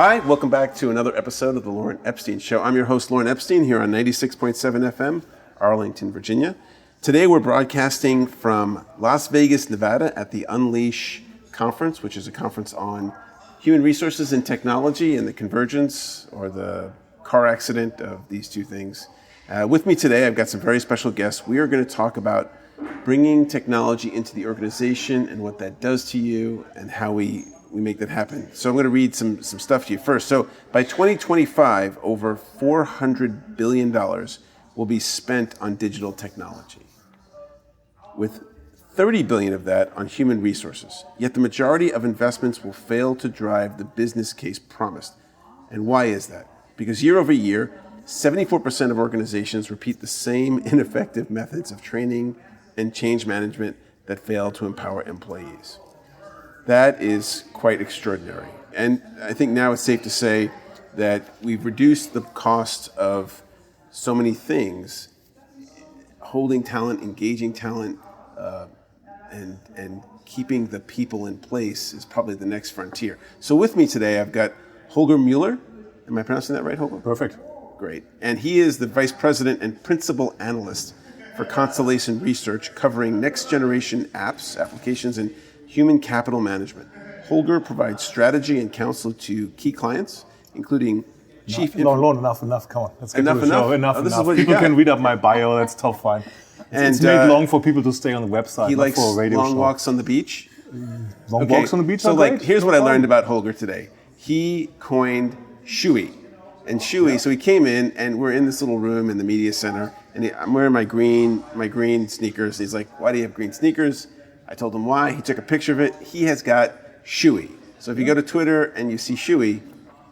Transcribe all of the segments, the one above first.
Hi, welcome back to another episode of The Lauren Epstein Show. I'm your host, Lauren Epstein, here on 96.7 FM, Arlington, Virginia. Today we're broadcasting from Las Vegas, Nevada at the Unleash Conference, which is a conference on human resources and technology and the convergence or the car accident of these two things. With me today, I've got some very special guests. We are going to talk about bringing technology into the organization and what that does to you and how we make that happen. So I'm going to read some stuff to you first. So by 2025, over $400 billion will be spent on digital technology, with $30 billion of that on human resources. Yet the majority of investments will fail to drive the business case promised. And why is that? Because year over year, 74% of organizations repeat the same ineffective methods of training and change management that fail to empower employees. That is quite extraordinary. And I think now it's safe to say that we've reduced the cost of so many things. Holding talent, engaging talent, and keeping the people in place is probably the next frontier. So with me today, I've got Holger Mueller. Am I pronouncing that right, Holger? Perfect. Great. And he is the Vice President and Principal Analyst for Constellation Research, covering next-generation apps, applications, and human capital management. Holger provides strategy and counsel to key clients, including chief... No, enough, come on. Let's get enough, to the show. Enough. This is what people you got. Can read up my bio, that's tough fine. It's made long for people to stay on the website, he not likes for a radio long show. walks on the beach. Walks on the beach So are great. here's what I learned about Holger today. He coined SHOEY. And SHOEY, so he came in and we're in this little room in the media center and I'm wearing my green sneakers. He's like, why do you have green sneakers? I told him why. He took a picture of it. He has got SHOEY. So if you go to Twitter and you see SHOEY,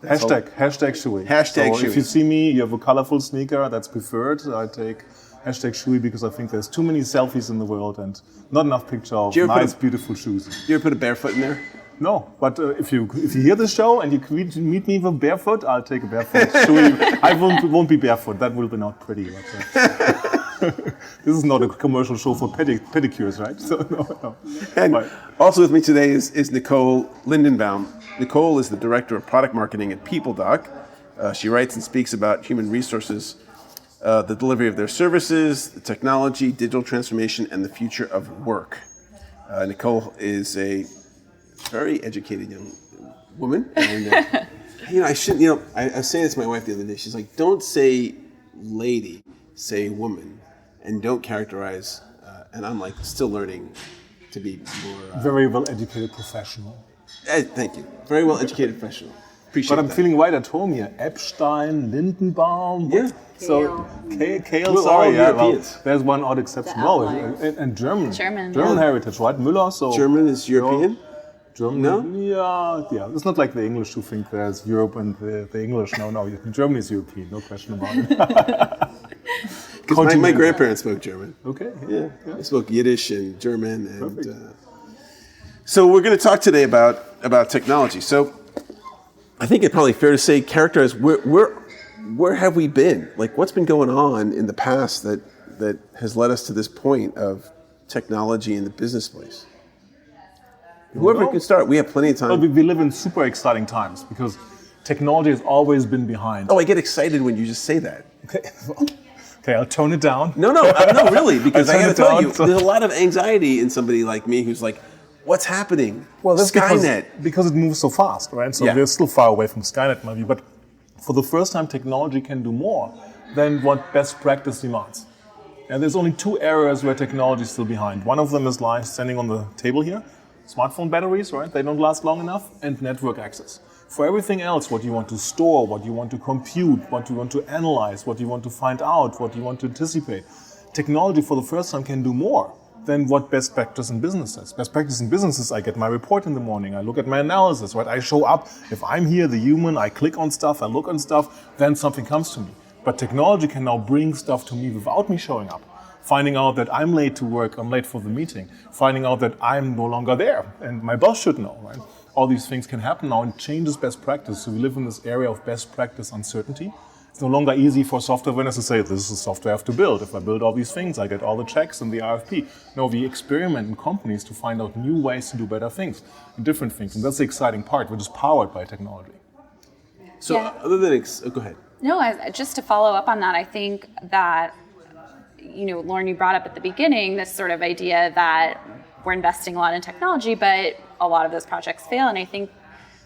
Hashtag SHOEY. Hashtag so SHOEY. If you see me, you have a colorful sneaker, that's preferred. I take hashtag SHOEY because I think there's too many selfies in the world and not enough picture of nice, beautiful shoes. Do you ever put a barefoot in there? No, but if you hear the show and you meet me with barefoot, I'll take a barefoot. SHOEY. I won't be barefoot. That will be not pretty. But, this is not a commercial show for pedicures, right? So no. And but also with me today is Nicole Lindenbaum. Nicole is the Director of Product Marketing at PeopleDoc. She writes and speaks about human resources, the delivery of their services, the technology, digital transformation, and the future of work. Nicole is a very educated young woman. And, I shouldn't, I was saying this to my wife the other day. She's like, don't say lady, say woman. And don't characterize, and I'm like still learning to be more... very well-educated professional. Thank you. Very well-educated professional. Appreciate But I'm that. feeling right at home here. Epstein, Lindenbaum. Yeah. So, Kale, We're sorry. all Yeah, well, Europeans. there's one odd exception. The outliers. And German. German heritage, right? Müller, so... German is European? German? No? Yeah. It's not like the English who think there's Europe and the English. No. Germany is European, no question about it. Because my grandparents spoke German. Okay. Yeah. They spoke Yiddish and German. And so we're going to talk today about technology. So I think it's probably fair to say, characterize where have we been? Like, what's been going on in the past that has led us to this point of technology in the business place? Whoever can start, we have plenty of time. Well, we live in super exciting times because technology has always been behind. Oh, I get excited when you just say that. Okay, I'll tone it down. No, really, because I got to tell you, so there's a lot of anxiety in somebody like me who's like, what's happening? Well, that's Skynet. because it moves so fast, right? So we're still far away from Skynet, in my view. But for the first time, technology can do more than what best practice demands. And there's only two areas where technology is still behind. One of them is standing on the table here. Smartphone batteries, right? They don't last long enough, and network access. For everything else, what you want to store, what you want to compute, what you want to analyze, what you want to find out, what you want to anticipate, technology for the first time can do more than what best practice in business is. Best practice in business is I get my report in the morning, I look at my analysis, right? I show up. If I'm here, the human, I click on stuff, I look on stuff, then something comes to me. But technology can now bring stuff to me without me showing up. Finding out that I'm late to work, I'm late for the meeting. Finding out that I'm no longer there, and my boss should know, right? All these things can happen now and changes best practice. So we live in this area of best practice uncertainty. It's no longer easy for software vendors to say, this is the software I have to build. If I build all these things, I get all the checks and the RFP. No, we experiment in companies to find out new ways to do better things and different things. And that's the exciting part, which is powered by technology. So other than, go ahead. No, just to follow up on that, I think that, Lauren, you brought up at the beginning this sort of idea that we're investing a lot in technology, but a lot of those projects fail. And I think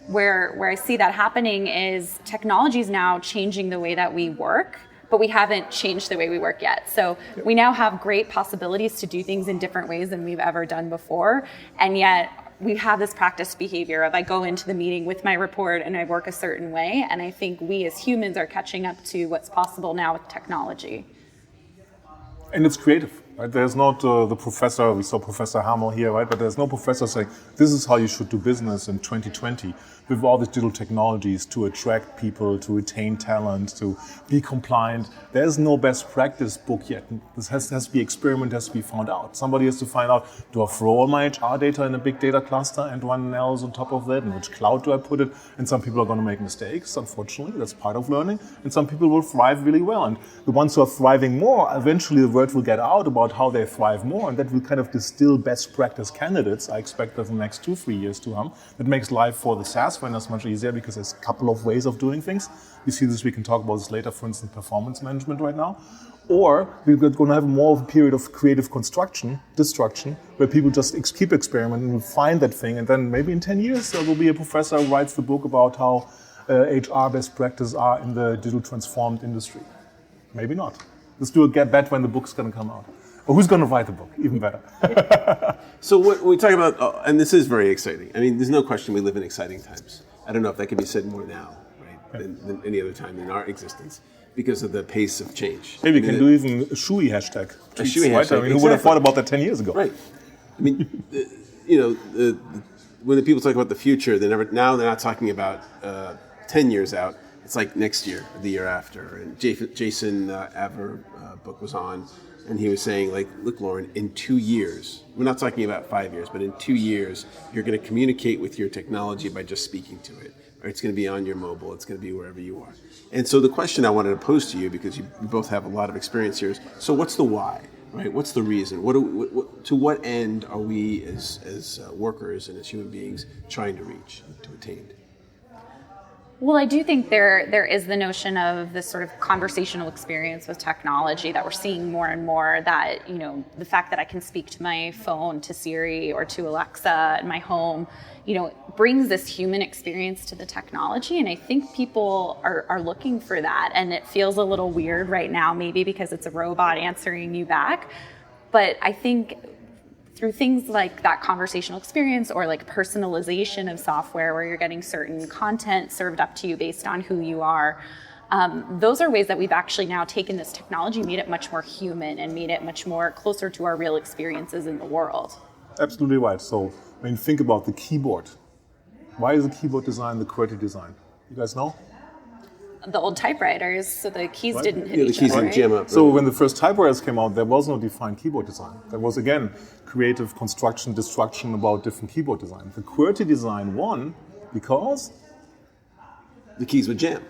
where I see that happening is technology is now changing the way that we work, but we haven't changed the way we work yet. So we now have great possibilities to do things in different ways than we've ever done before. And yet we have this practice behavior of I go into the meeting with my report and I work a certain way. And I think we as humans are catching up to what's possible now with technology. And it's creative, right? There's not the professor, we saw Professor Hamel here, right? But there's no professor saying, this is how you should do business in 2020 with all these digital technologies to attract people, to retain talent, to be compliant. There's no best practice book yet. This has to be experiment, has to be found out. Somebody has to find out, do I throw all my HR data in a big data cluster and run else on top of that? In which cloud do I put it? And some people are going to make mistakes, unfortunately. That's part of learning. And some people will thrive really well. And the ones who are thriving more, eventually the word will get out about how they thrive more. And that will kind of distill best practice candidates. I expect that in the next 2-3 years to come. That makes life for the SaaS vendors much easier because there's a couple of ways of doing things. We see this, we can talk about this later, for instance, performance management right now. Or we're going to have more of a period of creative destruction, where people just keep experimenting and find that thing. And then maybe in 10 years, there will be a professor who writes the book about how HR best practices are in the digital transformed industry. Maybe not. Let's do a bet when the book's going to come out. Or who's going to write the book? Even better. So what we talk about, and this is very exciting. I mean, there's no question we live in exciting times. I don't know if that can be said more now, right, than any other time in our existence, because of the pace of change. Maybe we can do even a SHOEY hashtag. A SHOEY hashtag. I mean, who would have thought about that 10 years ago? Right. I mean, when the people talk about the future, they're not talking about 10 years out. It's like next year, or the year after. And Jason Aver book was on, and he was saying, like, look, Lauren, in 2 years, we're not talking about 5 years, but in 2 years, you're going to communicate with your technology by just speaking to it. Or it's going to be on your mobile. It's going to be wherever you are. And so the question I wanted to pose to you, because you both have a lot of experience here, is, so what's the why? Right? What's the reason? To what end are we as workers and as human beings trying to reach, to attain? Well, I do think there is the notion of this sort of conversational experience with technology that we're seeing more and more, that, the fact that I can speak to my phone, to Siri or to Alexa in my home, brings this human experience to the technology. And I think people are looking for that. And it feels a little weird right now, maybe because it's a robot answering you back. But I think through things like that conversational experience, or like personalization of software where you're getting certain content served up to you based on who you are, those are ways that we've actually now taken this technology, made it much more human, and made it much more closer to our real experiences in the world. Absolutely right. So, think about the keyboard. Why is the keyboard design the QWERTY design? You guys know? The old typewriters, so the keys didn't hit the each keys other. didn't jam up. So when the first typewriters came out, there was no defined keyboard design. There was, again, creative construction, destruction about different keyboard design. The QWERTY design won because the keys would jam.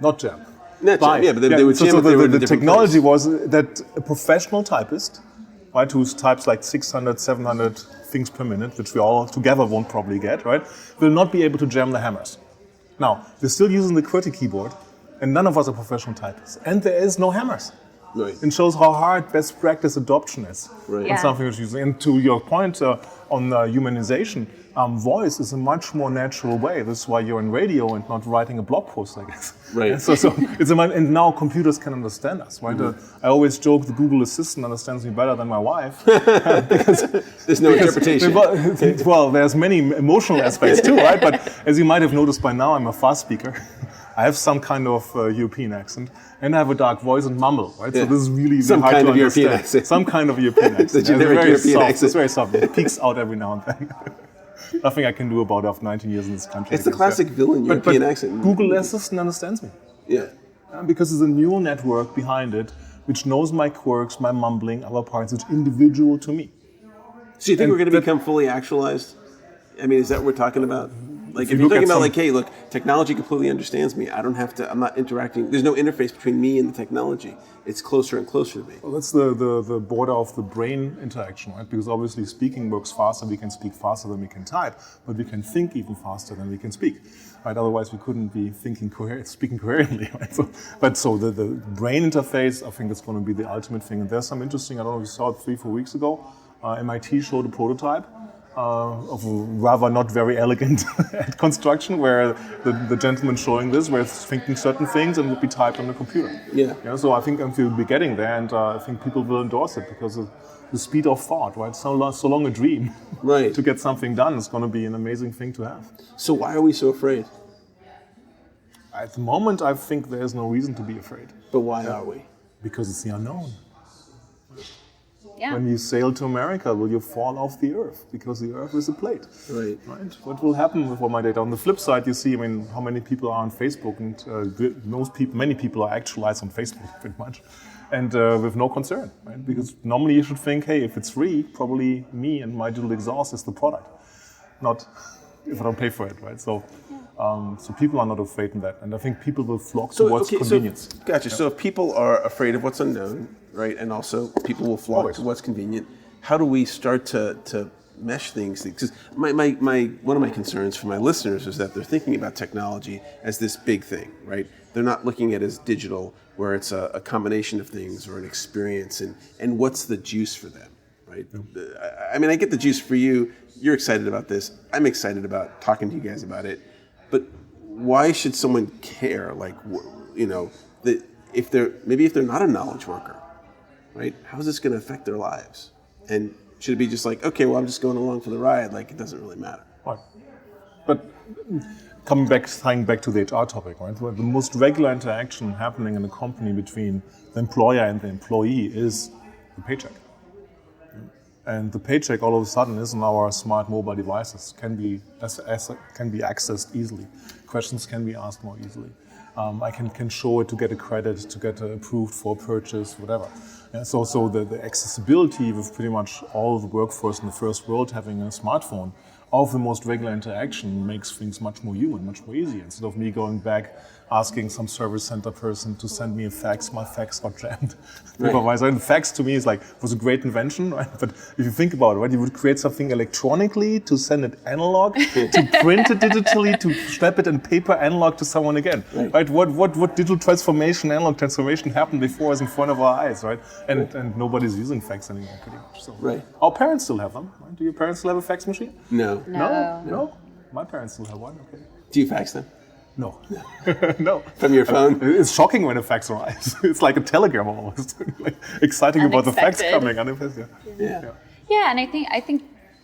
Not jam. Not jam, yeah, but they would jam if they were in a different technology place. was that a professional typist, right, who types like 600, 700 things per minute, which we all together won't probably get, right, will not be able to jam the hammers. Now, we're still using the QWERTY keyboard, and none of us are professional typists. And there is no hammers. Right. It shows how hard best practice adoption is. Right. On something which is using. And to your point on humanization, voice is a much more natural way. This is why you're in radio and not writing a blog post, I guess. Right. So it's and now computers can understand us, right? Mm-hmm. I always joke the Google Assistant understands me better than my wife. There's no interpretation. Well, there's many emotional aspects too, right? But as you might have noticed by now, I'm a fast speaker. I have some kind of European accent, and I have a dark voice and mumble, right? Yeah. So this is really some hard kind to of understand. European accent. Some kind of European accent. The generic European accent. It's very soft. It peeks out every now and then. Nothing I can do about it after 19 years in this country. It's the classic villain European accent. Google Assistant understands me. Yeah. Because there's a neural network behind it, which knows my quirks, my mumbling, other parts, it's individual to me. So you think we're going to become fully actualized? I mean, is that what we're talking about? Like if you're talking about like, hey, look, technology completely understands me. I don't have to. I'm not interacting. There's no interface between me and the technology. It's closer and closer to me. Well, that's the border of the brain interaction, right? Because obviously speaking works faster. We can speak faster than we can type, but we can think even faster than we can speak, right? Otherwise, we couldn't be speaking coherently, right? So the brain interface, I think, is going to be the ultimate thing. And there's some interesting. I don't know if you saw it 3-4 weeks ago. MIT showed a prototype of a rather not very elegant construction where the gentleman showing this was thinking certain things and would be typed on the computer. Yeah. So I think we'll be getting there, and I think people will endorse it because of the speed of thought, right? So long a dream, right? To get something done is going to be an amazing thing to have. So why are we so afraid? At the moment, I think there's no reason to be afraid. But why are we? Because it's the unknown. Yeah. When you sail to America, will you fall off the Earth? Because the Earth is a plate. Right. What will happen with all my data? On the flip side, you see, how many people are on Facebook, and many people are actualized on Facebook, pretty much, and with no concern, right? Because normally you should think, hey, if it's free, probably me and my digital exhaust is the product, not if I don't pay for it, right? So people are not afraid in that, and I think people will flock towards convenience. Gotcha. Yeah. So if people are afraid of what's unknown, right, and also people will flock to what's convenient, how do we start to mesh things? Because one of my concerns for my listeners is that they're thinking about technology as this big thing, right? They're not looking at it as digital, where it's a combination of things or an experience, and what's the juice for them, right? I mean, I get the juice for you. You're excited about this. I'm excited about talking to you guys about it. But why should someone care? Like, that if they're not a knowledge worker, right? How is this going to affect their lives? And should it be just like, okay, well, I'm just going along for the ride, like it doesn't really matter? Right. But tying back to the HR topic, right? The most regular interaction happening in a company between the employer and the employee is the paycheck. And the paycheck all of a sudden is on our smart mobile devices, can be accessed easily. Questions can be asked more easily. I can show it to get a credit, to get approved for purchase, whatever. And so the accessibility with pretty much all of the workforce in the first world having a smartphone of the most regular interaction makes things much more human, much more easy. Instead of me going back asking some service center person to send me a fax, my fax got jammed. Right. So fax to me was a great invention, right? But if you think about it, right, you would create something electronically to send it analog, to print it digitally, to snap it in paper analog to someone again, right? What digital transformation, analog transformation happened before is in front of our eyes, right? And nobody's using fax anymore, pretty much. So our parents still have them, right? Do your parents still have a fax machine? No. My parents still have one. Okay. Do you fax them? No. No. From your phone? It's shocking when a fax arrives. It's like a telegram almost. Exciting about the fax coming. Yeah, and I think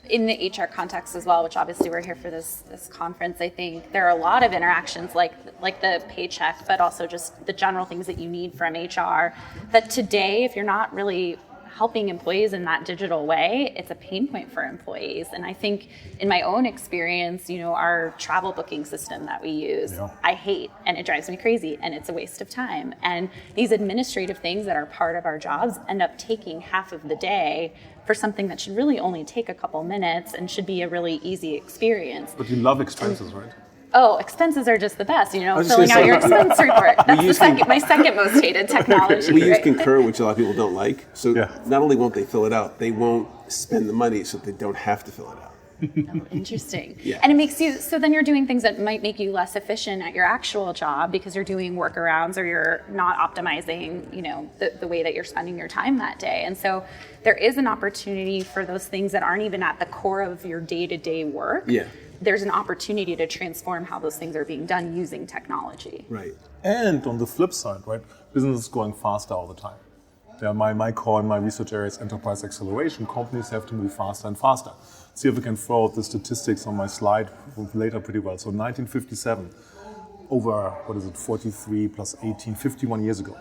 in the HR context as well, which obviously we're here for this conference, I think there are a lot of interactions like the paycheck, but also just the general things that you need from HR that today, if you're not really helping employees in that digital way, it's a pain point for employees. And I think in my own experience, our travel booking system that we use, I hate, and it drives me crazy, and it's a waste of time. And these administrative things that are part of our jobs end up taking half of the day for something that should really only take a couple minutes and should be a really easy experience. But you love expenses, right? Oh, expenses are just the best, filling out your expense report. That's my second most hated technology. We use Concur, which a lot of people don't like. So not only won't they fill it out, they won't spend the money so they don't have to fill it out. Oh, interesting. Yeah. And it makes you, so then you're doing things that might make you less efficient at your actual job because you're doing workarounds or you're not optimizing, the way that you're spending your time that day. And so there is an opportunity for those things that aren't even at the core of your day-to-day work. Yeah. There's an opportunity to transform how those things are being done using technology. Right. And on the flip side, right, business is growing faster all the time. My core in my research area is enterprise acceleration. Companies have to move faster and faster. See if we can throw out the statistics on my slide later pretty well. So 1957, over, 43 plus 18, 51 years ago.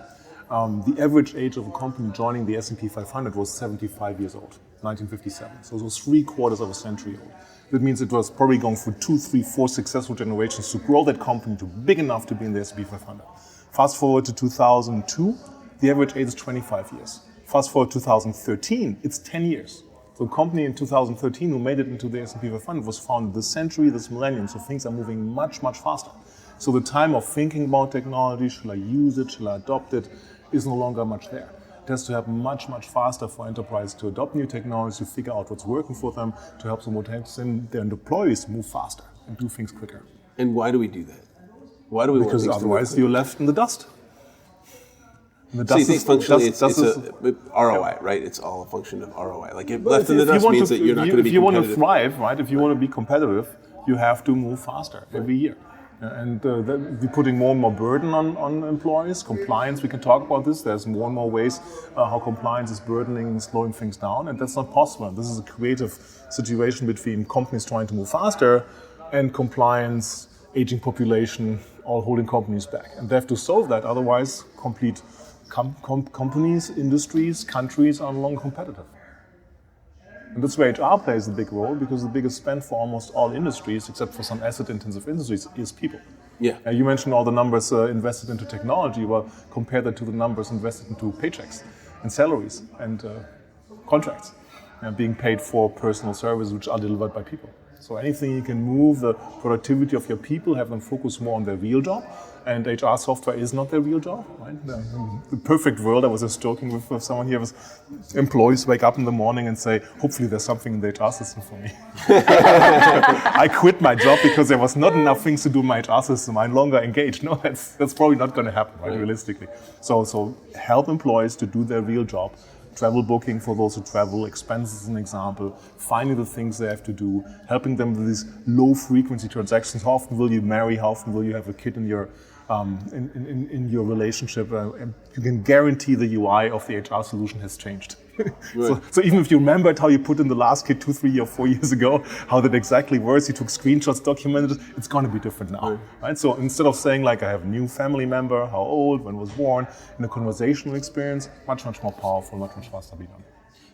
The average age of a company joining the S&P 500 was 75 years old, 1957. So it was 3/4 of a century old. That means it was probably going through 2, 3, 4 successful generations to grow that company to big enough to be in the S&P 500. Fast forward to 2002, the average age is 25 years. Fast forward to 2013, it's 10 years. So a company in 2013 who made it into the S&P 500 was founded this century, this millennium, so things are moving much, much faster. So the time of thinking about technology, shall I use it, shall I adopt it, is no longer much there. It has to happen much, much faster for enterprise to adopt new technology, to figure out what's working for them, to help their employees move faster and do things quicker. And why do we do that? Why do we? Because otherwise you're left in the dust. Functionally, it's ROI, right? It's all a function of ROI. Like left in the dust means that you're not going to be competitive. If you want to thrive, right? If you want to be competitive, you have to move faster every year. And we're putting more and more burden on employees. Compliance, we can talk about this. There's more and more ways how compliance is burdening and slowing things down, and that's not possible. This is a creative situation between companies trying to move faster and compliance, aging population, all holding companies back. And they have to solve that, otherwise complete companies, industries, countries are no longer competitive. And that's where HR plays a big role, because the biggest spend for almost all industries, except for some asset-intensive industries, is people. Yeah. You mentioned all the numbers invested into technology. Well, compare that to the numbers invested into paychecks and salaries and contracts being paid for personal services which are delivered by people. So anything you can move the productivity of your people, have them focus more on their real job. And HR software is not their real job, right? The perfect world, I was just joking with someone here, was employees wake up in the morning and say, hopefully there's something in the HR system for me. I quit my job because there was not enough things to do in my HR system. I'm no longer engaged. No, that's probably not going to happen, right, realistically. So help employees to do their real job. Travel booking for those who travel, expenses is an example, finding the things they have to do, helping them with these low frequency transactions. How often will you marry? How often will you have a kid in your relationship? You can guarantee the UI of the HR solution has changed. Right. So even if you remembered how you put in the last kid 2, 3 or 4 years ago, how that exactly works, you took screenshots, documented it, it's going to be different now. Right? So instead of saying like I have a new family member, how old, when was born, in a conversational experience, much, much more powerful, much, much faster to be done.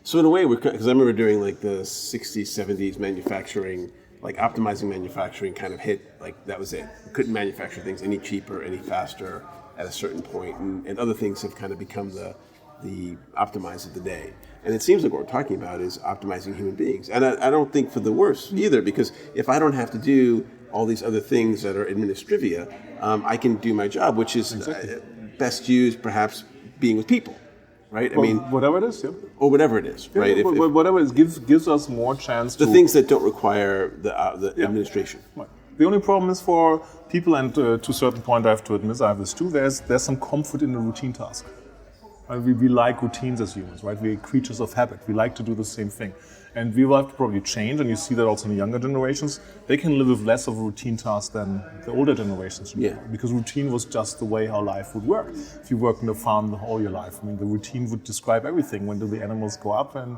So in a way, because I remember during like the 60s, 70s manufacturing, like optimizing manufacturing kind of hit, like that was it. We couldn't manufacture things any cheaper, any faster at a certain point, and other things have kind of become the optimize of the day. And it seems like what we're talking about is optimizing human beings. And I don't think for the worse either, because if I don't have to do all these other things that are administrivia, I can do my job, which is best used perhaps being with people. Right? Well, I mean, whatever it is, yeah. Or whatever it is, right? If whatever it is gives us more chance to... The things that don't require the administration. Right. The only problem is for people, and to a certain point I have to admit, I have this too, there's some comfort in the routine task. We like routines as humans, right? We're creatures of habit. We like to do the same thing. And we will have to probably change, and you see that also in the younger generations. They can live with less of a routine task than the older generations. Yeah. Because routine was just the way how life would work. If you work in a farm all your life, I mean, the routine would describe everything. When do the animals go up and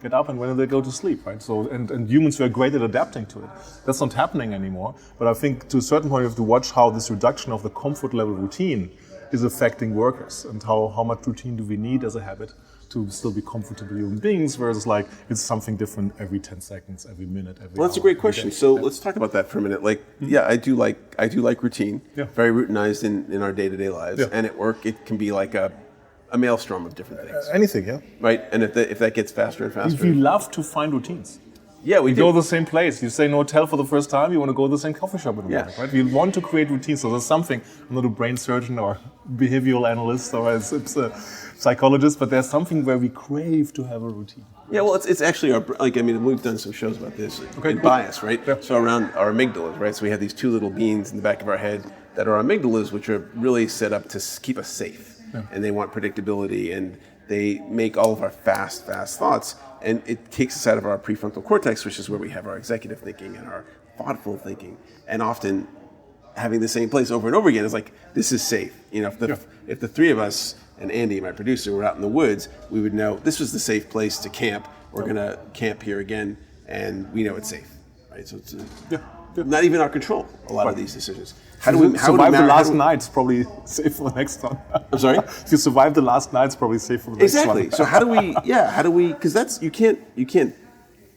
get up, and when do they go to sleep, right? So, and humans were great at adapting to it. That's not happening anymore. But I think to a certain point you have to watch how this reduction of the comfort level routine is affecting workers, and how much routine do we need as a habit to still be comfortable human beings, versus like it's something different every 10 seconds, every minute, every Well, that's a great question. So let's talk about that for a minute. Like, I do like routine, very routinized in our day-to-day lives. Yeah. And at work, it can be like a maelstrom of different things. Anything, yeah. Right, and if that gets faster and faster. We love to find routines. Yeah, we go to the same place. You say no hotel for the first time, you want to go to the same coffee shop in the morning, right? We want to create routines. So there's something, I'm not a brain surgeon or behavioral analyst or a psychologist, but there's something where we crave to have a routine. Yeah, well, it's actually we've done some shows about this in bias, right? Yeah. So around our amygdalas, right? So we have these two little beans in the back of our head that are our amygdalas, which are really set up to keep us safe. Yeah. And they want predictability, and they make all of our fast thoughts, and it takes us out of our prefrontal cortex, which is where we have our executive thinking and our thoughtful thinking. And often having the same place over and over again is like, this is safe. You know, if the three of us, and Andy, my producer, were out in the woods, we would know this was the safe place to camp. We're going to camp here again, and we know it's safe. Right? So it's not even our control, a lot of these decisions. How do we survive the last night? It's probably safe for the next one. I'm sorry? If you survive the last night, it's probably safe for the next one. Exactly. So how do we, because that's, you can't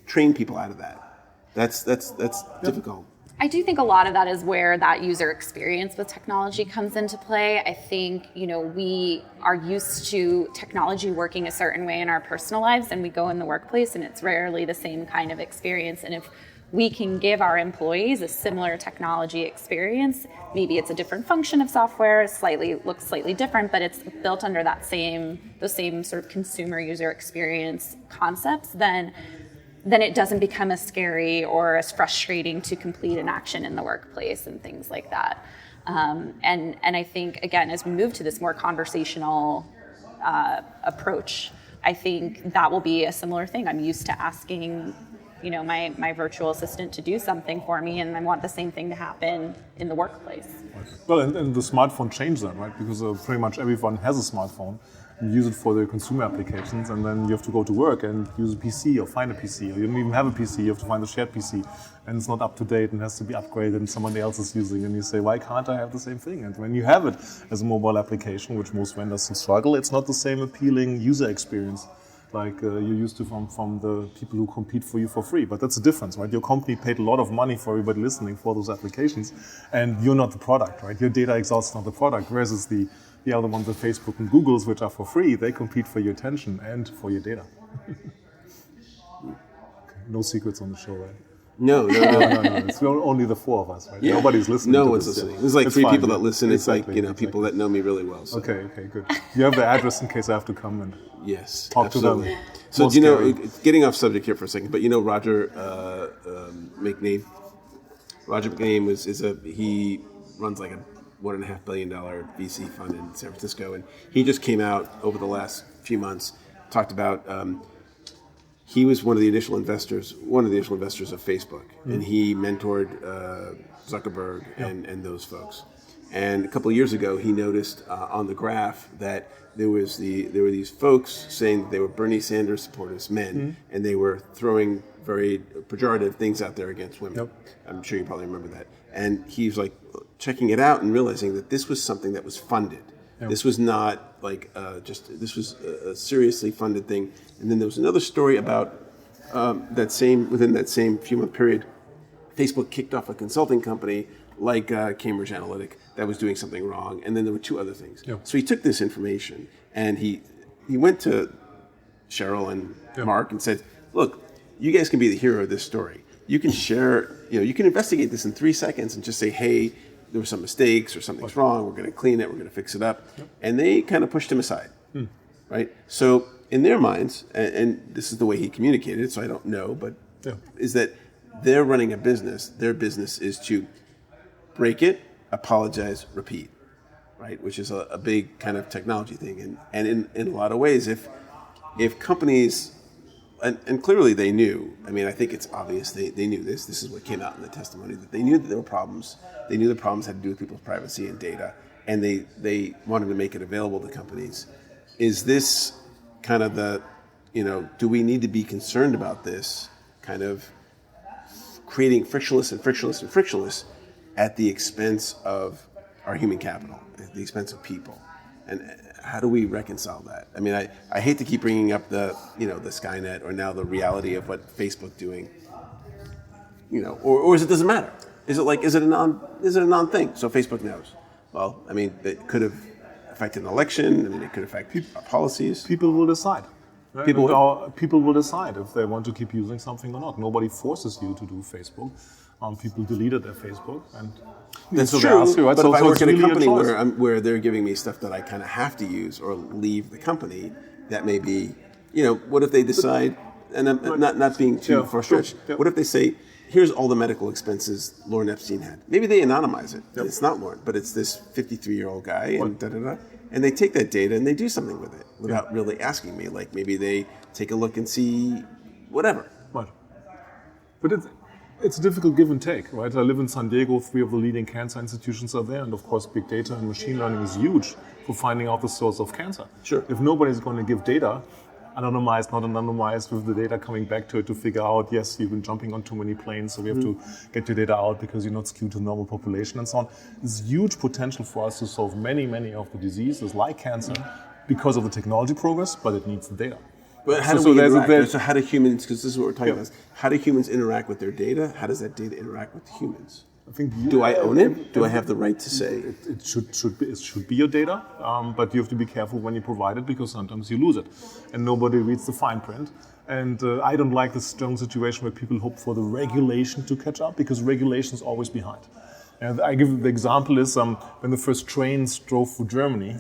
train people out of that. That's difficult. I do think a lot of that is where that user experience with technology comes into play. I think, we are used to technology working a certain way in our personal lives, and we go in the workplace and it's rarely the same kind of experience. And if we can give our employees a similar technology experience, maybe it's a different function of software, looks slightly different, but it's built under those same sort of consumer user experience concepts, then it doesn't become as scary or as frustrating to complete an action in the workplace and things like that. And I think, again, as we move to this more conversational approach, I think that will be a similar thing. I'm used to asking my virtual assistant to do something for me, and I want the same thing to happen in the workplace. Well, and the smartphone changed that, right? Because pretty much everyone has a smartphone. You use it for the consumer applications, and then you have to go to work and use a PC or find a PC, or you don't even have a PC, you have to find a shared PC, and it's not up to date and has to be upgraded and someone else is using, and you say, why can't I have the same thing? And when you have it as a mobile application, which most vendors still struggle, it's not the same appealing user experience like you're used to from the people who compete for you for free. But that's the difference, right? Your company paid a lot of money for everybody listening for those applications, and you're not the product, right? Your data exhaust is not the product, whereas it's the other ones, the Facebook and Googles, which are for free, they compete for your attention and for your data. Okay. No secrets on the show, right? No. It's only the four of us, right? Yeah. Nobody's listening. No one's listening. There's like three people that listen. Exactly, it's like people that know me really well. So. Okay, good. You have the address in case I have to come and talk absolutely. To them. So do you know, getting off subject here for a second, but Roger McName. Roger McName he runs like a $1.5 billion VC fund in San Francisco, and he just came out over the last few months, talked about he was one of the initial investors of Facebook, and he mentored Zuckerberg and those folks. And a couple of years ago, he noticed on the graph that there were these folks saying that they were Bernie Sanders supporters, men, and they were throwing very pejorative things out there against women. Yep. I'm sure you probably remember that. And he was like checking it out and realizing that this was something that was funded. Yep. This was not like this was a seriously funded thing. And then there was another story about within that same few month period, Facebook kicked off a consulting company like Cambridge Analytica that was doing something wrong. And then there were two other things. Yep. So he took this information and he went to Cheryl and Mark and said, look, you guys can be the hero of this story. You can share, you can investigate this in 3 seconds and just say, hey, there were some mistakes or something's wrong. We're going to clean it. We're going to fix it up. Yep. And they kind of pushed him aside, right? So in their minds, and this is the way he communicated, so I don't know, but is that they're running a business. Their business is to break it, apologize, repeat, right? Which is a big kind of technology thing. And in a lot of ways, if companies... And clearly they knew. I mean, I think it's obvious they knew this. This is what came out in the testimony, that they knew that there were problems. They knew the problems had to do with people's privacy and data, and they wanted to make it available to companies. Is this kind of do we need to be concerned about this kind of creating frictionless at the expense of our human capital, at the expense of people? And how do we reconcile that? I mean, I hate to keep bringing up the Skynet or now the reality of what Facebook doing, or is it doesn't matter? Is it a non thing? So Facebook knows. Well, I mean, it could have affected an election. I mean, it could affect policies. People will decide. Right? People will decide if they want to keep using something or not. Nobody forces you to do Facebook. People deleted their Facebook, and that's true. But if I work at a company where they're giving me stuff that I kind of have to use or leave the company, that may be, what if they decide, and I'm not being too far-stretched, what if they say, here's all the medical expenses Lauren Epstein had. Maybe they anonymize it. Yep. It's not Lauren, but it's this 53-year-old guy, and and they take that data and they do something with it without really asking me. Like maybe they take a look and see whatever. Right. But it's a difficult give and take, right? I live in San Diego. 3 of the leading cancer institutions are there, and of course, big data and machine learning is huge for finding out the source of cancer. Sure. If nobody's going to give data, anonymized, not anonymized, with the data coming back to it to figure out, yes, you've been jumping on too many planes, so we have to get your data out because you're not skewed to the normal population and so on. There's huge potential for us to solve many, many of the diseases like cancer because of the technology progress, but it needs the data. But how do we interact? So how do humans, because this is what we're talking about, how do humans interact with their data? How does that data interact with humans? I think do I own it? Do I have the right to say? It should be your data, but you have to be careful when you provide it because sometimes you lose it, and nobody reads the fine print. And I don't like this strong situation where people hope for the regulation to catch up because regulation is always behind. And I give the example is when the first trains drove through Germany,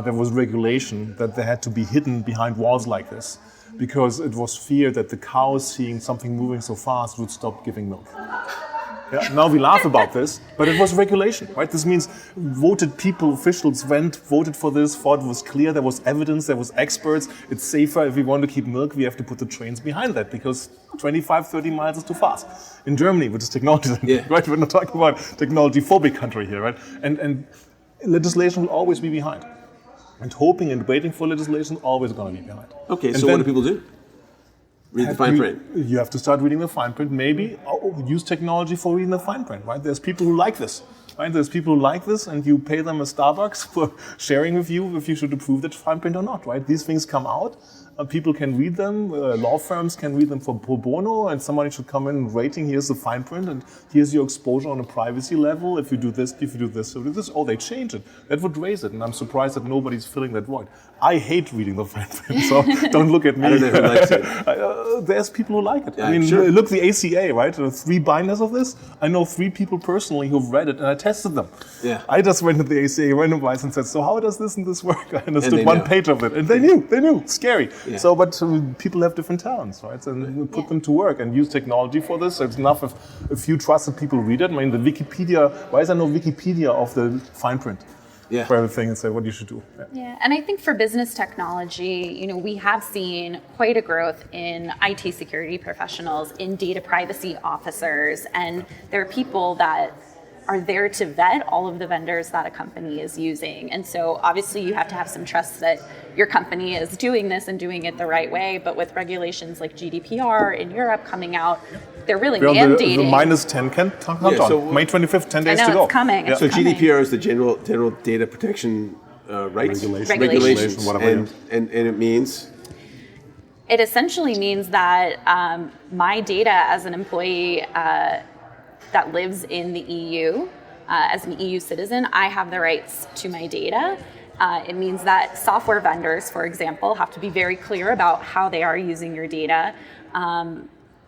there was regulation that they had to be hidden behind walls like this because it was feared that the cows seeing something moving so fast would stop giving milk. Yeah, now we laugh about this, but it was regulation, right? This means voted people, officials voted for this, thought it was clear, there was evidence, there was experts. It's safer if we want to keep milk, we have to put the trains behind that because 25, 30 miles is too fast. In Germany, which is technology, right? We're not talking about technology-phobic country here, right? And legislation will always be behind. And hoping and waiting for legislation is always going to be behind. Okay, so what do people do? Read the fine print. You have to start reading the fine print. Maybe use technology for reading the fine print, right? There's people who like this, right? There's people who like this, and you pay them a Starbucks for sharing with you if you should approve that fine print or not, right? These things come out. People can read them. Law firms can read them for pro bono, and somebody should come in rating. Here's the fine print, and here's your exposure on a privacy level. If you do this, oh, they change it. That would raise it, and I'm surprised that nobody's filling that void. I hate reading the fine print, so don't look at me. I don't know who likes it. There's people who like it. Yeah, I mean, sure. Look, the ACA, right? 3 binders of this. I know 3 people personally who've read it, and I tested them. Yeah. I just went to the ACA randomized and said, so how does this and this work? I understood one know. page of it, and they knew. Scary. Yeah. So, but people have different talents, right? And we put them to work and use technology for this. It's enough if a few trusted people read it. I mean, the Wikipedia, why is there no Wikipedia of the fine print? Yeah. For everything and say what you should do. Yeah, and I think for business technology, we have seen quite a growth in IT security professionals, in data privacy officers, and there are people that are there to vet all of the vendors that a company is using. And so obviously you have to have some trust that your company is doing this and doing it the right way, but with regulations like GDPR in Europe coming out, they're really mandating. The minus 10 countdown. So May 25th, 10 days I know, to go. it's coming. Yeah. It's coming. GDPR is the general data protection rights? Regulations. And it means? It essentially means that my data as an employee that lives in the EU, as an EU citizen, I have the rights to my data. It means that software vendors, for example, have to be very clear about how they are using your data.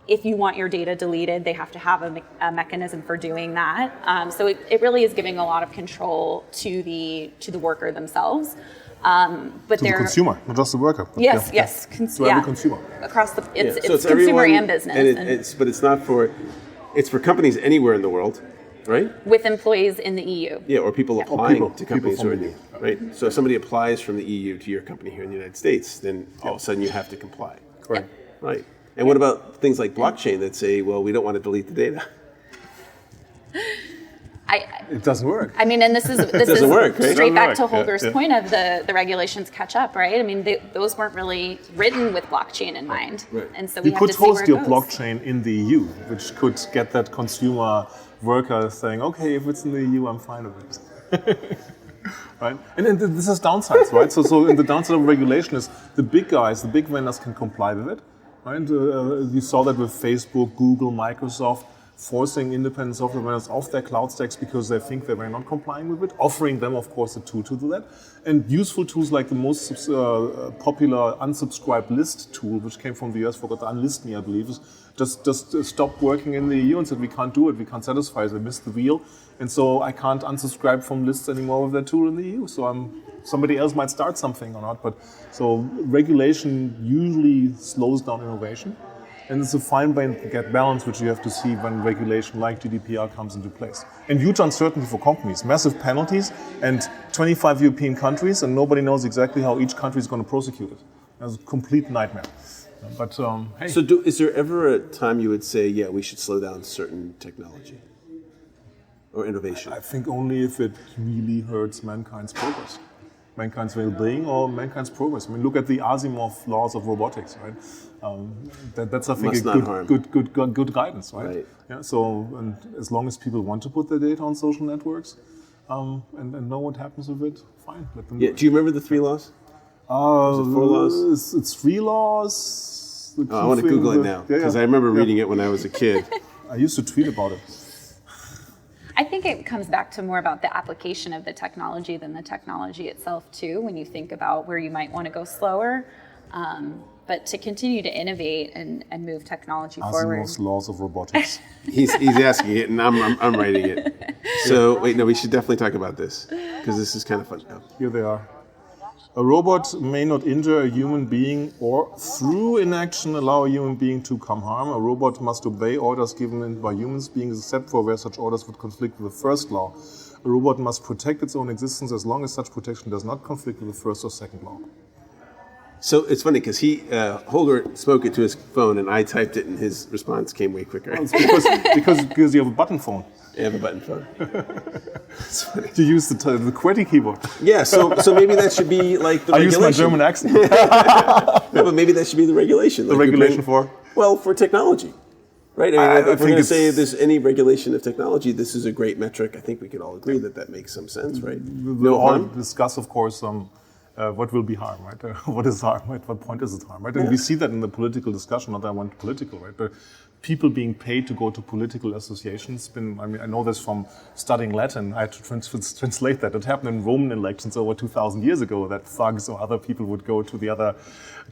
If you want your data deleted, they have to have a mechanism for doing that. So it really is giving a lot of control to the worker themselves. But to the consumer, not just the worker. Yes. To every consumer. Across the, it's So it's consumer everyone, and business. But it's not for, it's for companies anywhere in the world, right? With employees in the EU. Yeah, or people applying to companies from who are in the EU, right? So if somebody applies from the EU to your company here in the United States, then all of a sudden you have to comply. Correct. Right. And what about things like blockchain that say, well, we don't want to delete the data? It doesn't work. I mean, and this is work, right? straight back to Yeah, Holger's point of the regulations catch up, right? I mean, those weren't really written with blockchain in mind, Right. and so You we have could to see where host it your goes. blockchain in the EU, which could get that consumer worker saying, okay, if it's in the EU, I'm fine with it. Right? And this is downsides, right? So in the downside of regulation is the big guys, the big vendors can comply with it. Right? We saw that with Facebook, Google, Microsoft, forcing independent software vendors off their cloud stacks because they think they were not complying with it, offering them, of course, a tool to do that. And useful tools like the most popular unsubscribe list tool, which came from the US, forgot to unlist me, I believe, is just stopped working in the EU and said, we can't do it, we can't satisfy it, we missed the wheel. And so I can't unsubscribe from lists anymore with that tool in the EU. So somebody else might start something or not. But so regulation usually slows down innovation. And it's a fine balance which you have to see when regulation like GDPR comes into place. And huge uncertainty for companies, massive penalties, and 25 European countries, and nobody knows exactly how each country is going to prosecute it. It's a complete nightmare. But hey. So is there ever a time you would say, yeah, we should slow down certain technology or innovation? I think only if it really hurts mankind's progress. Mankind's well-being or mankind's progress. I mean, look at the Asimov laws of robotics, right? That's I think good guidance, right? Yeah. So, and as long as people want to put their data on social networks and know what happens with it, fine, let them. Yeah. Do you remember the 3 laws? Is it 4 laws? It's 3 laws. I want to Google it now because I remember reading it when I was a kid. I used to tweet about it. I think it comes back to more about the application of the technology than the technology itself too, when you think about where you might want to go slower. But to continue to innovate and move technology forward. Asimov's laws of robotics. He's asking it, and I'm writing it. So wait, no, we should definitely talk about this because this is kind of fun. Oh. Here they are. A robot may not injure a human being or through inaction allow a human being to come harm. A robot must obey orders given by human beings except for where such orders would conflict with the first law. A robot must protect its own existence as long as such protection does not conflict with the first or second law. So it's funny because Holger spoke it to his phone and I typed it and his response came way quicker. It's because you have a button phone. I have a button phone. It's funny. You use the QWERTY keyboard. Yeah, so maybe that should be like the regulation. I use my German accent. No, but maybe that should be the regulation. The regulation for? Well, for technology. Right? I mean, if we're going to say if there's any regulation of technology, this is a great metric. I think we could all agree that makes some sense, right? We'll all discuss, of course, what will be harm, right? What is harm, right? What point is it harm, right? And we see that in the political discussion, not that I want political, right? But people being paid to go to political associations, I know this from studying Latin, I had to translate that. It happened in Roman elections over 2,000 years ago, that thugs or other people would go to the other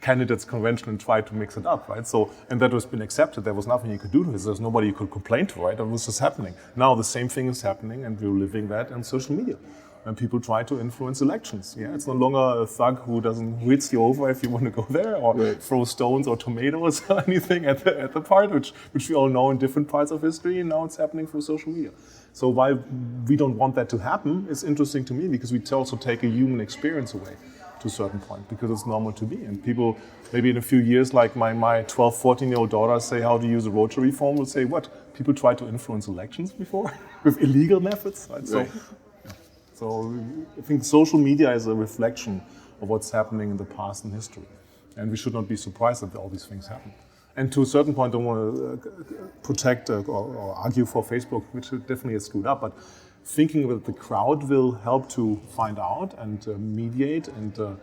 candidates' convention and try to mix it up, right? So, and that was been accepted. There was nothing you could do to it. There's nobody you could complain to, right? It was just happening. Now the same thing is happening, and we're living that on social media. And people try to influence elections. Yeah, it's no longer a thug who hits you over if you want to go there, or throw stones or tomatoes or anything at the part, which we all know in different parts of history. And now it's happening through social media. So why we don't want that to happen is interesting to me because we also take a human experience away to a certain point because it's normal to be. And people, maybe in a few years, like my 12, 14-year-old daughter say how to use a rotary phone, will say, what? People tried to influence elections before with illegal methods? Right? So I think social media is a reflection of what's happening in the past and history. And we should not be surprised that all these things happen. And to a certain point, I don't want to protect or argue for Facebook, which definitely is screwed up. But thinking that the crowd will help to find out and mediate and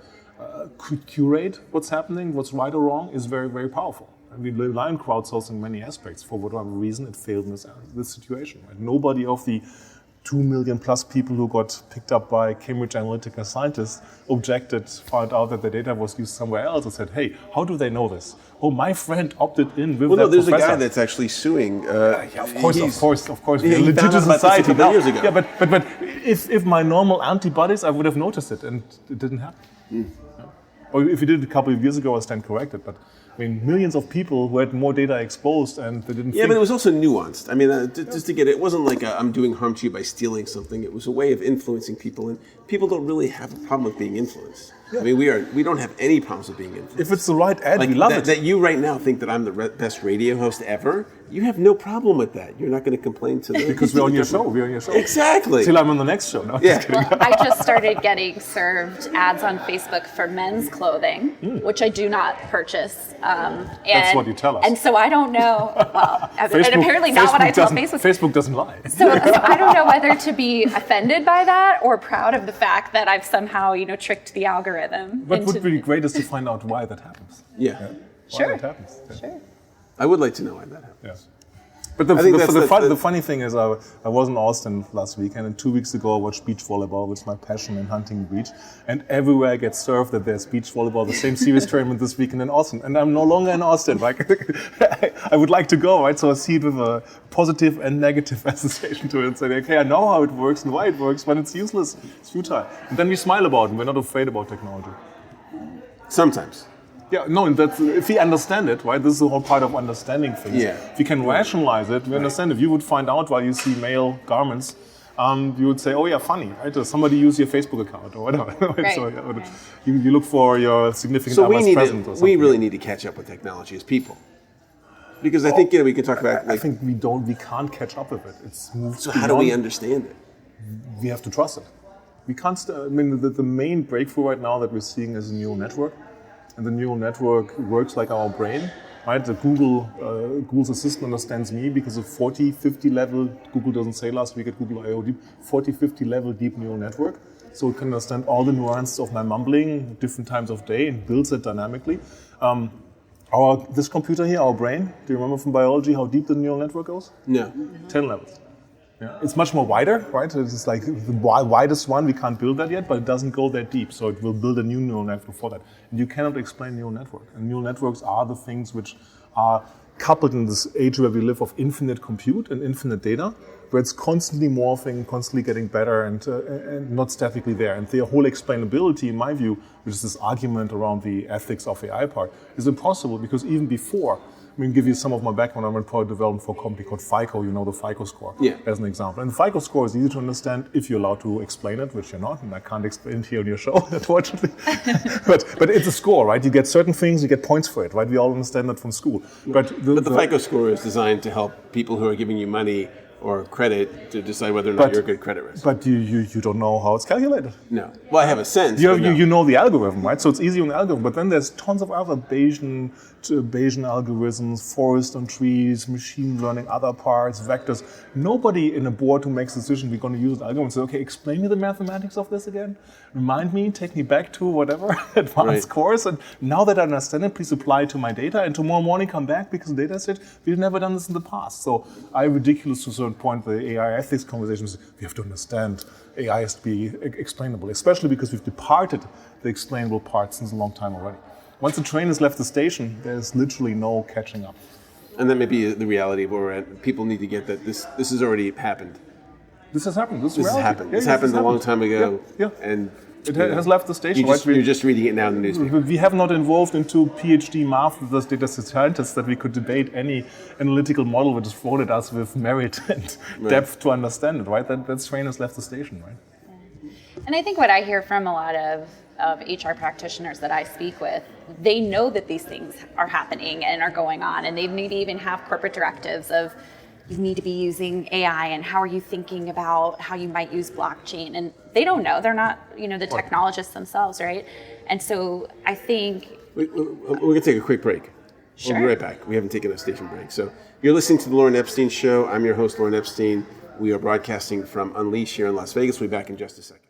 curate what's happening, what's right or wrong, is very, very powerful. And we rely on crowdsourcing in many aspects. For whatever reason, it failed in this situation. Right? Nobody of the 2 million plus people who got picked up by Cambridge Analytica scientists objected, found out that the data was used somewhere else and said, hey, how do they know this? Oh, my friend opted in with that there's professor. a guy that's actually suing. Of course. We're a he legit society now. Years ago. Yeah, but if my normal antibodies, I would have noticed it, and it didn't happen. Yeah. Or if you did it a couple of years ago, I stand corrected, but I mean, millions of people who had more data exposed and they didn't but it was also nuanced. I mean, just to get it wasn't like I'm doing harm to you by stealing something. It was a way of influencing people, and people don't really have a problem with being influenced. Yeah. I mean, we don't have any problems with being influenced. If it's the right ad, like we love it. That you right now think that I'm the best radio host ever, you have no problem with that. You're not going to complain to the... Because we're on your show. We're on your show. Exactly. Till I'm on the next show. No, yeah. Well, I just started getting served ads on Facebook for men's clothing, which I do not purchase. That's what you tell us. And so I don't know, and apparently not what I tell Facebook. Facebook doesn't lie. So I don't know whether to be offended by that or proud of the fact that I've somehow, tricked the algorithm. What would be great is to find out why that happens. Yeah. Sure. Why that happens. Yeah. Sure. I would like to know why that happens. Yeah. But the funny thing is, I was in Austin last weekend, and 2 weeks ago I watched beach volleyball, which is my passion in hunting the beach. And everywhere I get served that there's beach volleyball, the same series tournament this weekend in Austin. And I'm no longer in Austin. Like, I would like to go, right? So I see it with a positive and negative association to it and say, okay, I know how it works and why it works, but it's useless, it's futile. And then we smile about it, we're not afraid about technology. Sometimes. Yeah, no, that's, if we understand it, right, this is the whole part of understanding things. Yeah. If we can rationalize it, we understand. If you would find out while you see male garments, you would say, oh yeah, funny, right? Somebody use your Facebook account or whatever. Right. So you look for your significant other's present or something. We really need to catch up with technology as people. Because I think we can talk about... I think we can't catch up with it. It's moved so how do we understand it? We have to trust it. We can't, the main breakthrough right now that we're seeing is a neural network. And the neural network works like our brain, right? The Google's assistant understands me because of 40, 50 level, Google doesn't say last week at Google I/O, 40, 50 level deep neural network. so it can understand all the nuances of my mumbling, different times of day, and builds it dynamically. This computer here, our brain, do you remember from biology how deep the neural network goes? No. 10 levels. Yeah. It's much more wider, right? It's like the widest one, we can't build that yet, but it doesn't go that deep, so it will build a new neural network for that. And you cannot explain neural network. And neural networks are the things which are coupled in this age where we live of infinite compute and infinite data, where it's constantly morphing, constantly getting better, and not statically there. And the whole explainability, in my view, which is this argument around the ethics of AI part, is impossible because even before, I mean, give you some of my background. I'm in product development for a company called FICO. You know the FICO score as an example. And the FICO score is easy to understand if you're allowed to explain it, which you're not, and I can't explain it here on your show, unfortunately. but it's a score, right? You get certain things, you get points for it, right? We all understand that from school. But the FICO score is designed to help people who are giving you money or credit to decide whether or not you're a good credit risk. But you don't know how it's calculated. No. Well, I have a sense. You know the algorithm, right? So it's easy on the algorithm. But then there's tons of other Bayesian algorithms, forest on trees, machine learning, other parts, vectors. Nobody in a board who makes a decision, we're going to use an algorithm, say, okay, explain me the mathematics of this again. Remind me, take me back to whatever advanced course. And now that I understand it, please apply it to my data. And tomorrow morning come back because the data said we've never done this in the past. So I'm ridiculous to a certain point. The AI ethics conversations, we have to understand AI has to be explainable, especially because we've departed the explainable part since a long time already. Once the train has left the station, there's literally no catching up. And that may be the reality where we're at. People need to get that this has already happened. This has happened. This has happened. This happened a long time ago. Yeah. And it has left the station. You're just reading it now in the newspaper. We have not involved into PhD math with those data scientists that we could debate any analytical model which is thrown at us with merit and depth to understand it, right? That train has left the station, right? Yeah. And I think what I hear from a lot of HR practitioners that I speak with, they know that these things are happening and are going on, and they maybe even have corporate directives of you need to be using AI, and how are you thinking about how you might use blockchain? And they don't know. They're not, the technologists themselves, right? And so I think... We're going to take a quick break. Sure. We'll be right back. We haven't taken a station break. So you're listening to The Lauren Epstein Show. I'm your host, Lauren Epstein. We are broadcasting from Unleash here in Las Vegas. We'll be back in just a second.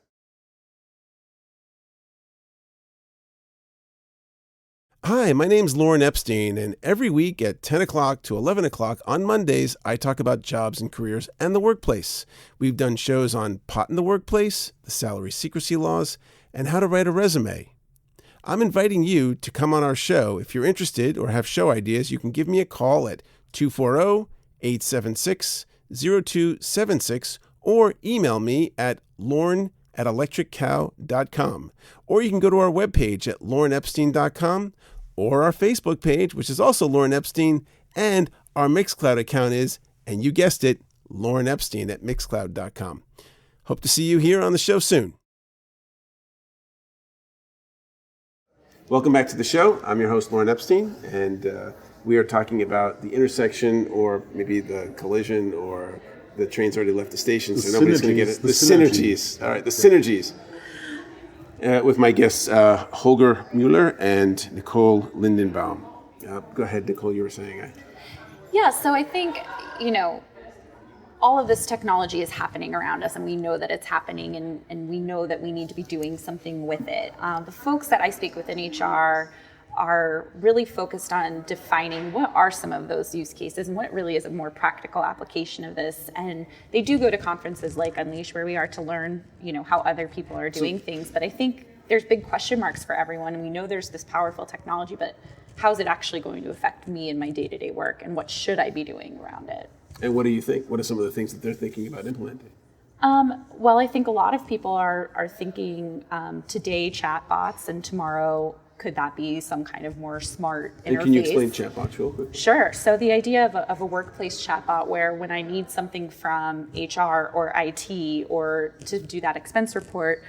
Hi, my name's Lauren Epstein, and every week at 10 o'clock to 11 o'clock on Mondays, I talk about jobs and careers and the workplace. We've done shows on pot in the workplace, the salary secrecy laws, and how to write a resume. I'm inviting you to come on our show. If you're interested or have show ideas, you can give me a call at 240-876-0276 or email me at lauren@electriccow.com. Or you can go to our webpage at laurenepstein.com or our Facebook page, which is also Lauren Epstein, and our Mixcloud account is, and you guessed it, Lauren Epstein at mixcloud.com. Hope to see you here on the show soon. Welcome back to the show. I'm your host, Lauren Epstein, and we are talking about the intersection, or maybe the collision, or the train's already left the station, so nobody's going to get it. The synergies. All right, the synergies. With my guests, Holger Mueller and Nicole Lindenbaum. Go ahead, Nicole, you were saying. Yeah, so I think, all of this technology is happening around us, and we know that it's happening, and we know that we need to be doing something with it. The folks that I speak with in HR are really focused on defining what are some of those use cases and what really is a more practical application of this. And they do go to conferences like Unleash, where we are to learn, how other people are doing things. But I think there's big question marks for everyone. And we know there's this powerful technology, but how is it actually going to affect me in my day-to-day work? And what should I be doing around it? And what do you think? What are some of the things that they're thinking about implementing? Well, I think a lot of people are thinking today chatbots, and tomorrow could that be some kind of more smart interface? And can you explain chatbots real quick? Sure. So the idea of a workplace chatbot where when I need something from HR or IT or to do that expense report,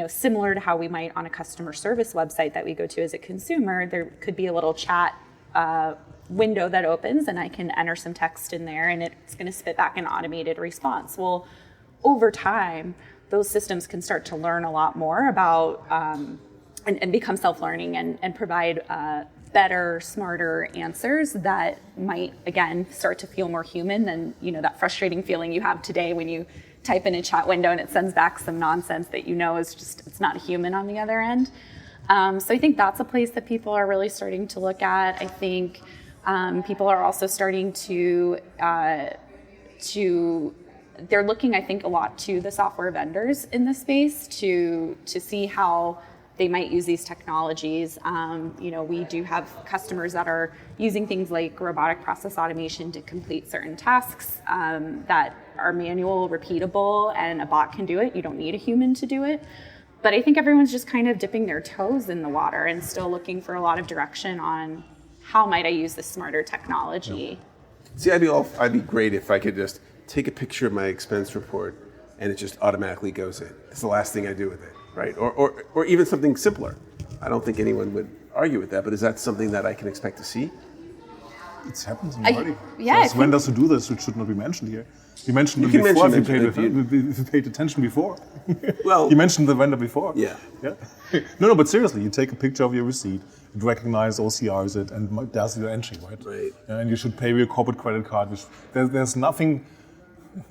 similar to how we might on a customer service website that we go to as a consumer, there could be a little chat window that opens, and I can enter some text in there, and it's going to spit back an automated response. Well, over time, those systems can start to learn a lot more about and become self-learning and provide better, smarter answers that might, again, start to feel more human than that frustrating feeling you have today when you type in a chat window and it sends back some nonsense that is just, it's not human on the other end. So I think that's a place that people are really starting to look at. I think people are also starting to they're looking, I think, a lot to the software vendors in this space to see how they might use these technologies. We do have customers that are using things like robotic process automation to complete certain tasks that are manual, repeatable, and a bot can do it. You don't need a human to do it. But I think everyone's just kind of dipping their toes in the water and still looking for a lot of direction on how might I use this smarter technology. See, I'd be great if I could just take a picture of my expense report and it just automatically goes in. It's the last thing I do with it, right? Or even something simpler. I don't think anyone would argue with that, but is that something that I can expect to see? It's happened already. Yeah. When does it do this, which should not be mentioned here? You mentioned it before if you paid attention before. Well, you mentioned the vendor before. Yeah. No, but seriously, you take a picture of your receipt, it recognizes, OCRs it, and does your entry, right? Right. And you should pay with your corporate credit card. There's nothing.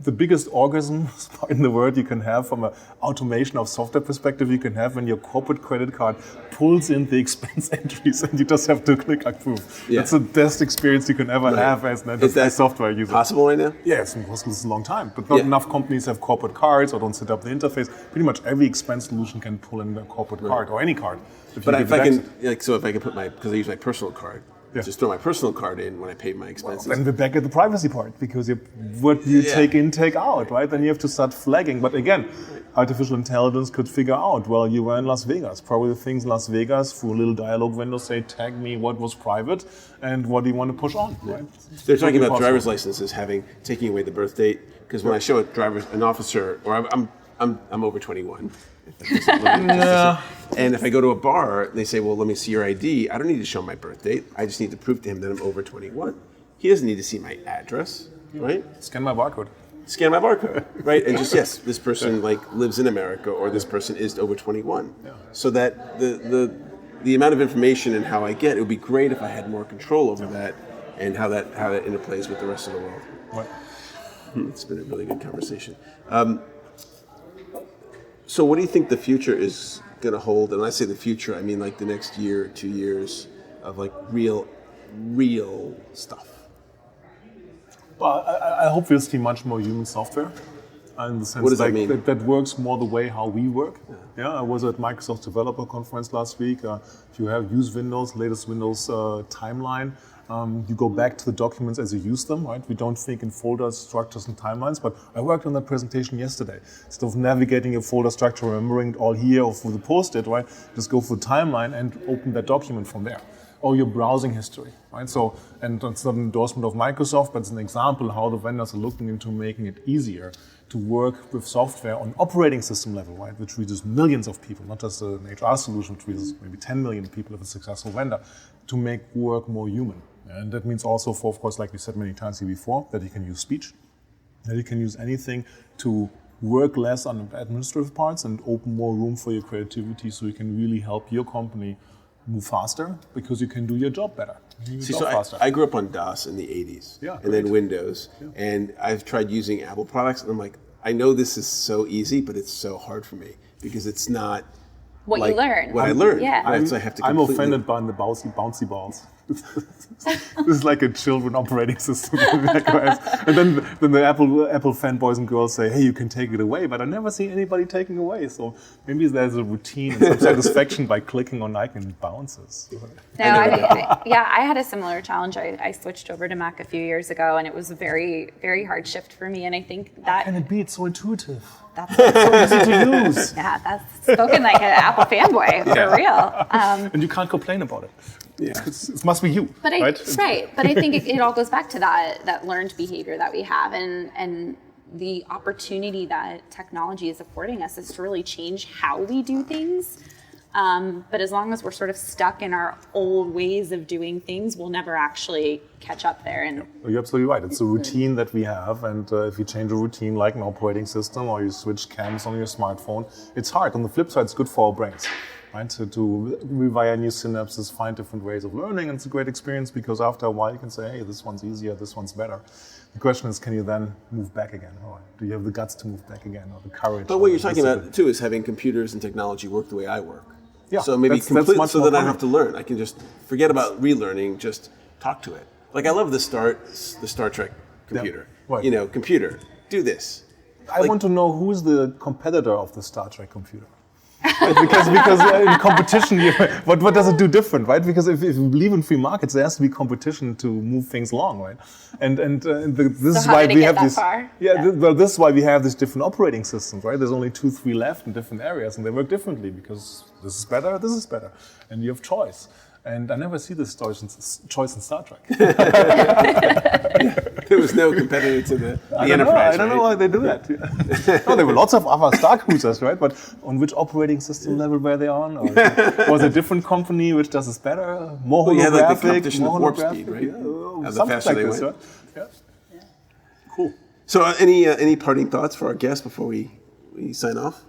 The biggest orgasm in the world you can have from an automation of software perspective you can have when your corporate credit card pulls in the expense entries and you just have to click approve. Yeah. That's the best experience you can ever have as an enterprise software user. Possible right now? Yeah, it's impossible. It's a long time. But not enough companies have corporate cards or don't set up the interface. Pretty much every expense solution can pull in a corporate card or any card. If I can put because I use my personal card, just throw my personal card in when I pay my expenses. Well, then we're back at the privacy part, because what you take in, take out, right? Then you have to start flagging. But again, artificial intelligence could figure out, well, you were in Las Vegas. Probably the things in Las Vegas, through a little dialogue window, say, tag me what was private and what do you want to push on, right? They're talking about driver's licenses taking away the birth date, because when I show an officer, or I'm over 21. And if I go to a bar, they say, well, let me see your ID. I don't need to show my birth date. I just need to prove to him that I'm over 21. He doesn't need to see my address, right? Scan my barcode. Right? And just, yes, this person lives in America, or this person is over 21. Yeah. So that the amount of information and how I get, it would be great if I had more control over that and how that interplays with the rest of the world. Right. It's been a really good conversation. So what do you think the future is going to hold? And when I say the future, I mean the next year or 2 years of real stuff. Well, I hope we'll see much more human software. In the sense what does that mean? That works more the way how we work. Yeah, I was at Microsoft Developer Conference last week. If you have used Windows, latest Windows timeline, you go back to the documents as you use them, right? We don't think in folders, structures, and timelines, but I worked on that presentation yesterday. Instead of navigating a folder structure, remembering it all here or through the post-it, right? Just go for the timeline and open that document from there. Or your browsing history, right? So, and it's not an endorsement of Microsoft, but it's an example how the vendors are looking into making it easier to work with software on operating system level, right? Which reaches millions of people, not just an HR solution, which reaches maybe 10 million people if a successful vendor, to make work more human. And that means also, of course, like we said many times here before, that you can use speech, that you can use anything to work less on administrative parts and open more room for your creativity, so you can really help your company move faster, because you can do your job better. I grew up on DOS in the 80s, and then Windows, and I've tried using Apple products, and I'm like, I know this is so easy, but it's so hard for me, because it's not what you learn. What I learned. Yeah. I'm offended by the bouncy balls. This is like a children operating system. And then the Apple fanboys and girls say, hey, you can take it away, but I never see anybody taking away. So maybe there's a routine and some satisfaction by clicking on icon and it bounces. No, I had a similar challenge. I switched over to Mac a few years ago, and it was a very, very hard shift for me. And I think that... How can it be? It's so intuitive. That's so easy to use. Yeah, that's spoken like an Apple fanboy, for real. And you can't complain about it. Yeah. It must be you, right? Right, but I think it all goes back to that learned behavior that we have, and the opportunity that technology is affording us is to really change how we do things. But as long as we're sort of stuck in our old ways of doing things, we'll never actually catch up there. And you're absolutely right. It's a routine that we have, and if you change a routine like an operating system, or you switch cams on your smartphone, it's hard. On the flip side, it's good for our brains. right? So to rewire new synapses, find different ways of learning, and it's a great experience because after a while you can say, hey, this one's easier, this one's better. The question is, can you then move back again? Or do you have the guts to move back again, or the courage? But what you're talking about too is having computers and technology work the way I work. Yeah, so maybe that's much so more that I don't common. have to learn. I can just forget about relearning, just talk to it. Like I love the Star Trek computer. Yeah, right. Computer, do this. I want to know who's the competitor of the Star Trek computer. Right? Because in competition, what does it do different, right? Because if you believe in free markets, there has to be competition to move things along, right? This is why we have this. Well, this is why we have these different operating systems, right? There's only 2-3 left in different areas, and they work differently because this is better, and you have choice. And I never see this choice in Star Trek. There was no competitor to the Enterprise. I don't know why they do that. No, there were lots of other Star Cruisers, right? But on which operating system level were they on? Or was a different company which does this better? More holographic? You had like the competition of warp speed, right? Something like this, right? Yeah. Cool. So any parting thoughts for our guests before we sign off?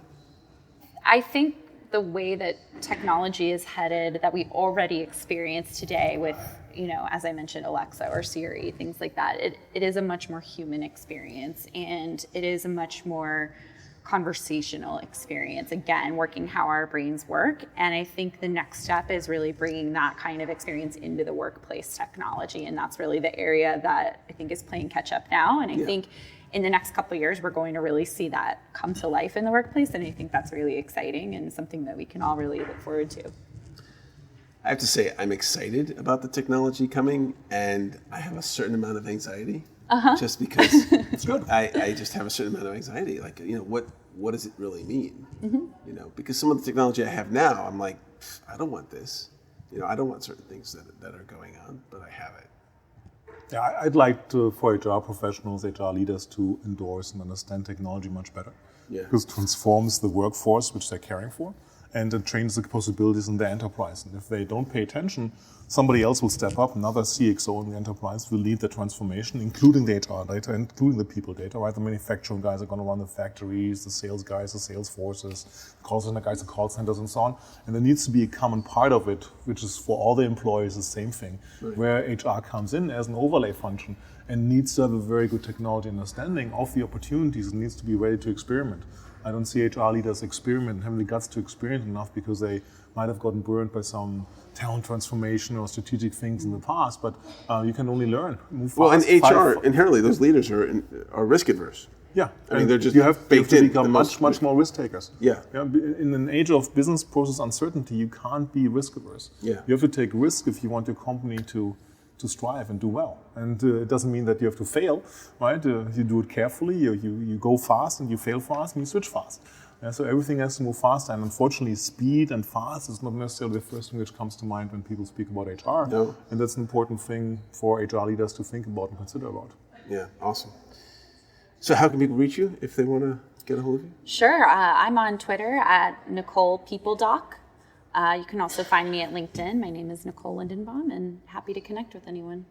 I think the way that technology is headed, that we already experience today with, as I mentioned, Alexa or Siri, things like that, it is a much more human experience, and it is a much more conversational experience, again, working how our brains work. And I think the next step is really bringing that kind of experience into the workplace technology, and that's really the area that I think is playing catch up now. And I think in the next couple of years, we're going to really see that come to life in the workplace, and I think that's really exciting and something that we can all really look forward to. I have to say, I'm excited about the technology coming, and I have a certain amount of anxiety, just because I just have a certain amount of anxiety. Like, what does it really mean? Mm-hmm. Because some of the technology I have now, I'm like, I don't want this. I don't want certain things that are going on, but I have it. Yeah, I'd like for HR professionals, HR leaders to endorse and understand technology much better. Yeah. Because it transforms the workforce which they're caring for, and it changes the possibilities in the enterprise. And if they don't pay attention, somebody else will step up, another CXO in the enterprise will lead the transformation, including the HR data, including the people data, right? The manufacturing guys are going to run the factories, the sales guys, the sales forces, the call center guys, the call centers, and so on. And there needs to be a common part of it, which is for all the employees the same thing, right, where HR comes in as an overlay function and needs to have a very good technology understanding of the opportunities and needs to be ready to experiment. I don't see HR leaders experiment, having the guts to experiment enough because they might have gotten burned by some talent transformation or strategic things in the past, but you can only learn, move fast. Well, and HR, inherently, those leaders are risk adverse. Yeah, I mean, they're just you have to in. become much more risk takers. Yeah. In an age of business process uncertainty, you can't be risk averse. Yeah. You have to take risk if you want your company to strive and do well. And it doesn't mean that you have to fail, right? You do it carefully, you go fast and you fail fast and you switch fast. So everything has to move fast, and unfortunately speed and fast is not necessarily the first thing which comes to mind when people speak about HR. No. And that's an important thing for HR leaders to think about and consider about. Yeah, awesome. So how can people reach you if they want to get a hold of you? Sure, I'm on Twitter at Nicole PeopleDoc. You can also find me at LinkedIn. My name is Nicole Lindenbaum, and happy to connect with anyone.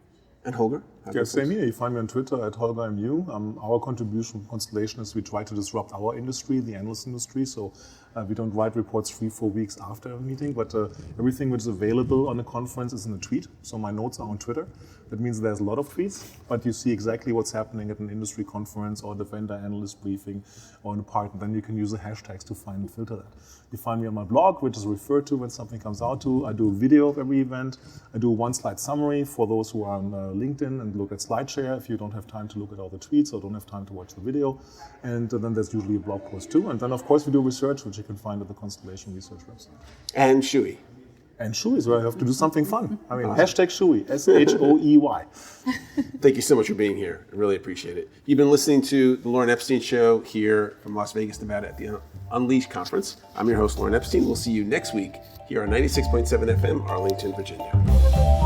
And Holger? Yeah, same here. You find me on Twitter at Holger Mueller. Our contribution from Constellation is we try to disrupt our industry, the analyst industry. So we don't write reports 3-4 weeks after a meeting, but everything which is available on the conference is in a tweet. So my notes are on Twitter. That means there's a lot of tweets, but you see exactly what's happening at an industry conference or the vendor analyst briefing or in a part, and then you can use the hashtags to find and filter that. You find me on my blog, which is referred to when something comes out to. I do a video of every event. I do a one-slide summary for those who are on LinkedIn and look at SlideShare if you don't have time to look at all the tweets or don't have time to watch the video. And then there's usually a blog post too. And then, of course, we do research, which you can find at the Constellation Research website. And SHOEY. And SHOEY is where I have to do something fun. I mean, hashtag SHOEY, SHOEY. Thank you so much for being here. I really appreciate it. You've been listening to The Lauren Epstein Show here from Las Vegas, Nevada at the Unleashed Conference. I'm your host, Lauren Epstein. We'll see you next week here on 96.7 FM, Arlington, Virginia.